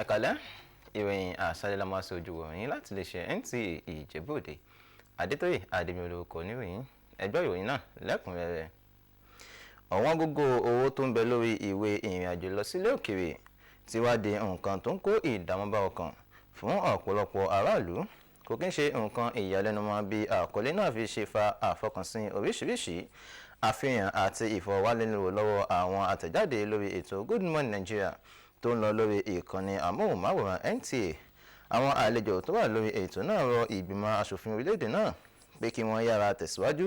kalẹ̀ ìròyìn àṣálẹ́ la máa ṣe ojú wọ̀nyí láti lè ṣe Nta Ijebu Ode Adétóyè Adémiolú kò níròyìn ẹjọ́ ìròyìn náà lẹ́kùnrẹ́rẹ́. Ọ̀wọ́n gógó owó tó ń bẹ lórí ìwé ìrìn àjò lọ sílé òkèèrè ti wá di nǹkan tó ń kó ìdààmú bá ọkàn fún ọ̀pọ̀lọpọ̀ aráàlú. Kò kí ń ṣe nǹkan ìyàlẹ́nu mọ́ bí àkọlé náà fi ṣe fa àfọkànsìn oríṣiríṣi àfihàn àti ìfọ̀rọ̀wánilẹ́nuwò lọ́wọ́ àwọn àtẹ̀jáde lórí ètò Good Morning Nigeria tó ń lọ lórí ìkànnì amóhùnmáwòrán NTA. Àwọn àlejò tó wà lórí ètò náà rọ ìgbìmọ̀ aṣòfin orílẹ̀-èdè náà pé kí wọ́n yára tẹ̀síwájú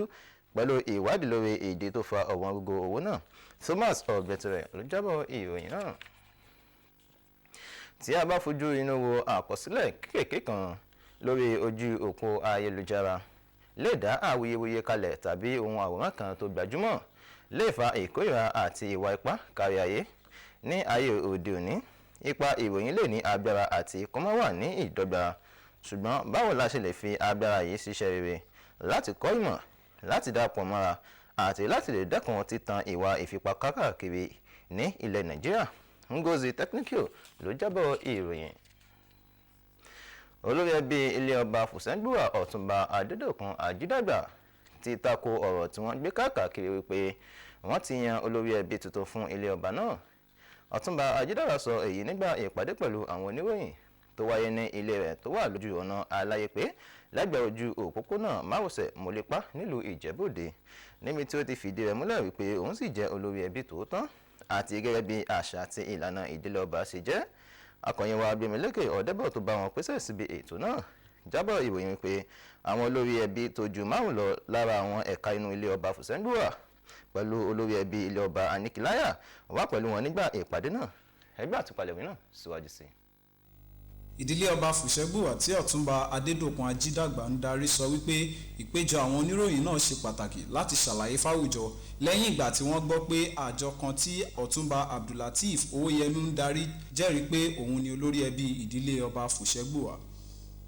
pẹ̀lú ìwádìí lórí ìdí tó fa ọ̀wọ́n gógó owó náà. Thomas Ọ̀gbẹ̀tẹ̀rẹ̀ ló jábọ̀ ìròyìn náà. Tí a bá fojú inú wo àkọsílẹ̀ kéékèèké kan lórí ojú òpó ayélujára lè dá àwuyewuye kalẹ̀ tàbí ohun àwòrán kan tó gbajúmọ̀ lè fa ìkórìíra àti ìwà ipá kárí ayé. Ní ayé òde òní, ipa ìròyìn lè ní agbára àti kó má wà ní ìdọ́gba. Ṣùgbọ́n báwo la ṣe lè fi agbára yìí ṣiṣẹ́ rere láti kọ́ ìmọ̀, láti dàpọ̀ mọ́ra àti láti lè dẹ́kun títan ìwà ìfipákákàkiri ní ilẹ̀ Nàìjíríà? Ngozi Technical ló jábọ̀ ìròyìn. Olórí ẹbí ilé ọba Fùsẹ́ngbùwà Ọ̀túnba Adédọ̀kun Ajídàgbà ti tako ọ̀rọ̀ tí wọ́n gbé káàkiri wípé wọ́n ti yan olórí ẹbí tuntun fún ilé ọba náà. Ọ̀túnba Ajídàgbà sọ èyí nígbà ìpàdé pẹ̀lú àwọn oníròyìn tó wáyé ní ilé rẹ̀ tó wà lójú ọ̀nà Aláyépé lẹ́gbẹ̀ẹ́ ojú òpópónà márosẹ̀ Mọ́lépa nílùú Ìjẹ̀bú Òde, níbi tí ó ti fìdí rẹ̀ múlẹ̀ wípé òun sì jẹ́ olórí ẹbí tòótọ́ àti gẹ́gẹ́ bí àṣà àti ìlànà ìdílé ọba ṣe jẹ́. Akọ̀yìn wa Gbémilékè Ọ̀dẹ́bọ̀ tó bá wọn pèsè síbi ètò náà jábọ̀ ìròyìn pé àwọn olórí ẹbí tó ju márùn lọ lára àwọn ẹ̀ka inú ilé ọba Fùsẹ́ngbùwà pẹ̀lú olórí ẹbí ilé ọba Aníkìláyà wà pẹ̀lú wọn nígbà ìpàdé náà. Ẹgbẹ́ àtúpalẹ̀ ìwé náà síwájú sí. Ìdílé ọba Fùsẹ́ngbùwà tí Ọ̀túnba Adédọ̀kun Ajídàgbà ń darí sọ wípé ìpéjọ àwọn oníròyìn náà ṣe pàtàkì láti ṣàlàyé fáwùjọ lẹ́yìn ìgbà tí wọ́n gbọ́ pé àjọ kan tí Ọ̀túnba Abdulateef Owóyẹmí ń darí jẹ́rìí pé òun ni olórí ẹbí ìdílé ọba Fùsẹ́ngbùwà.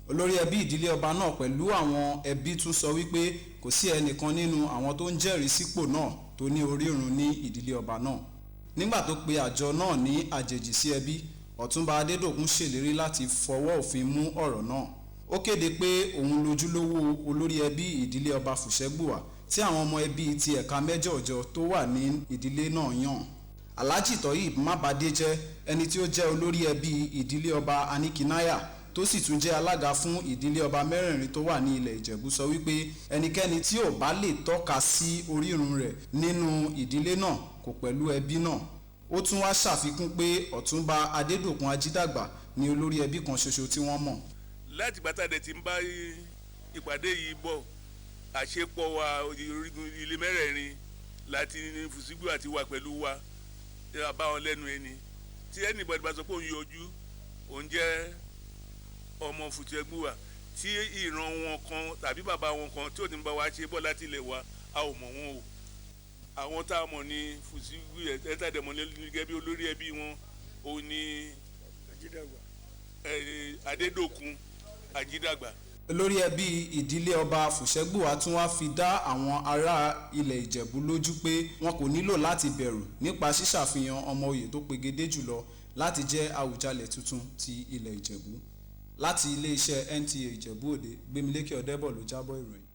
Olórí ẹbí ìdílé ọba náà pẹ̀lú àwọn ẹbí tún sọ wípé kò sí ẹnìkan nínú àwọn tó ń jẹ́rìí sípò náà tó ní orírun ní ìdílé ọba náà. Nígbà tó pe àjọ náà ní àjèjì sí ẹbí, Ọ̀túnba Adédọ̀kun ṣèlérí láti fọwọ́ òfin mú ọ̀rọ̀ náà. Ó kéde pé òun lójúlówó olórí ẹbí ìdílé ọba Fùsẹ́ngbùwà tí àwọn ọmọ ẹbí ti ẹ̀ka mẹ́jọ̀ọ̀jọ tó wà ní ìdílé náà yàn. Alhaji Toyib Mábàdé jẹ́ ẹni tí ó jẹ́ olórí ẹbí ìdílé ọba Aníkìláyà tó sì tún jẹ́ alága fún ìdílé ọba mẹ́rẹ̀ẹ̀rin tó wà ní ilẹ̀ Ìjẹ̀bú sọ wípé ẹnikẹ́ni tí ò bá lè tọ́ka sí orírun rẹ̀ nínú ìdílé náà kò pẹ̀lú ẹbí náà. Ó tún wá ṣàfikún pé Ọ̀túnba Adédọ̀kun Ajídàgbà ni olórí ẹbí kan ṣoṣo tí wọ́n mọ̀. Láti gbàtàdé tí ń bá ìpàdé yìí bọ̀, àṣepọ̀ wa orígun ilé mẹ́rẹ̀ẹ̀rin láti Fùsẹ́ngbùwà ti wà pẹ̀lú wa bá wọn lẹ́nu ẹni tí ẹnìbọ̀dì bá sọ pé òun yọjú òun jẹ́ ọmọ Fùsẹ́ngbùwà tí ìran wọn kan tàbí bàbá wọn kan tí ò ní bá wa ṣe bọ̀ láti ilẹ̀ wa a ò mọ̀ wọn o. Àwọn tá a mọ̀ ní Fùsẹ́ngbùwà ẹ̀ẹ́dẹ̀mọ̀ gẹ́gẹ́ bí olórí ẹbí wọn òun ní Adédọ̀kun Ajídàgbà. Olórí ẹbí ìdílé ọba Fùsẹ́ngbùwà tún wá fi dá àwọn ará ilẹ̀ Ìjẹ̀bú lójú pé wọn kò nílò láti bẹ̀rù nípa ṣíṣàfihàn ọmọ oyè tó pegedé jùlọ láti jẹ́ Àwùjalẹ̀ tuntun ti ilẹ̀ Ìjẹ̀bú. Láti iléeṣẹ́ Nta Ijebu Ode, Gbémilékè Ọ̀dẹ́bọ̀ ló jábọ̀ ìròyìn.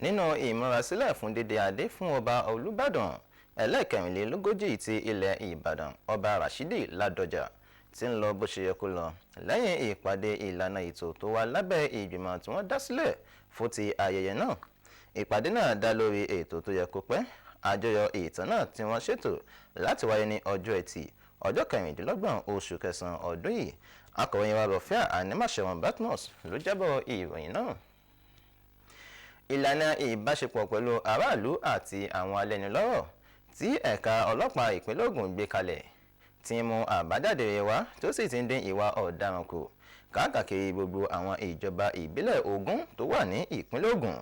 Nínú ìmúrasílẹ̀ fún dídé adé fún ọba Olúbàdàn ẹlẹ́ẹ̀kẹrìnlélógójì ti ilẹ̀ Ìbàdàn ọba Rashidi Ládọjà tí ń lọ bó ṣe yẹ kó lọ lẹ́yìn ìpàdé ìlànà ètò tó wà lábẹ́ ìgbìmọ̀ tí wọ́n dá sílẹ̀ fún ti ayẹyẹ náà. Ìpàdé náà dá lórí ètò tó yẹ kó pẹ́. Àjọyọ̀ ìtàn náà tí wọ́n ṣètò láti wáyé ní ọjọ́ Ẹtì ọjọ́ 26 oṣù kẹsàn-án ọdún yìí. Akọ̀ròyìn wa Rọ̀fíà Ànímàṣẹ̀wọ̀n Batmos ló jábọ̀ ìròyìn náà. Ìlànà ìbáṣepọ̀ pẹ̀lú aráàlú àti àwọn alẹ́nulọ́rọ̀ tí ẹ̀ka ọlọ́pàá ìpínlẹ̀ Ògùn gbé kalẹ̀ ti mú àbájáde rẹ̀ wá tó sì ti ń dín ìwà ọ̀daràn kù káàkiri gbogbo àwọn ìjọba ìbílẹ̀ 20 tó wà ní ìpínlẹ̀ Ògùn.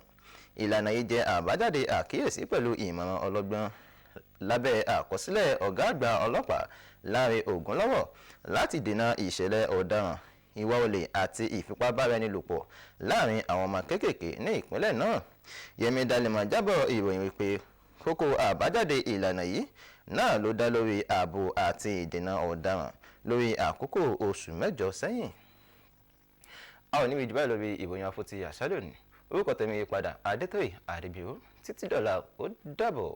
Ìlànà yìí jẹ́ àbájáde àkíyèsí pẹ̀lú ìmọ̀ràn ọlọ́gbọ́n lábẹ́ àkọsílẹ̀ ọ̀gá àgbà ọlọ́pàá Láre Ògúnlọ́wọ̀ láti dènà ìṣẹ̀lẹ̀ ọ̀daràn, ìwà olè àti ìfipábáraẹnilòpọ̀ láàrin àwọn ọmọ kéékèèké ní ìpínlẹ̀ náà. Yẹmi Dalema jábọ̀ ìròyìn wípé kókó àbájáde ìlànà yìí náà ló dá lórí ààbò àti ìdènà ọ̀daràn lórí àkókò oṣù mẹ́jọ sẹ́yìn. A ò ní ìjùbá lórí ìròyìn afọ́tí àṣálẹ́ òní. Orúkọ tèmi padà Adétóyè Àdìbíò títí dọ̀la ó dàbọ̀.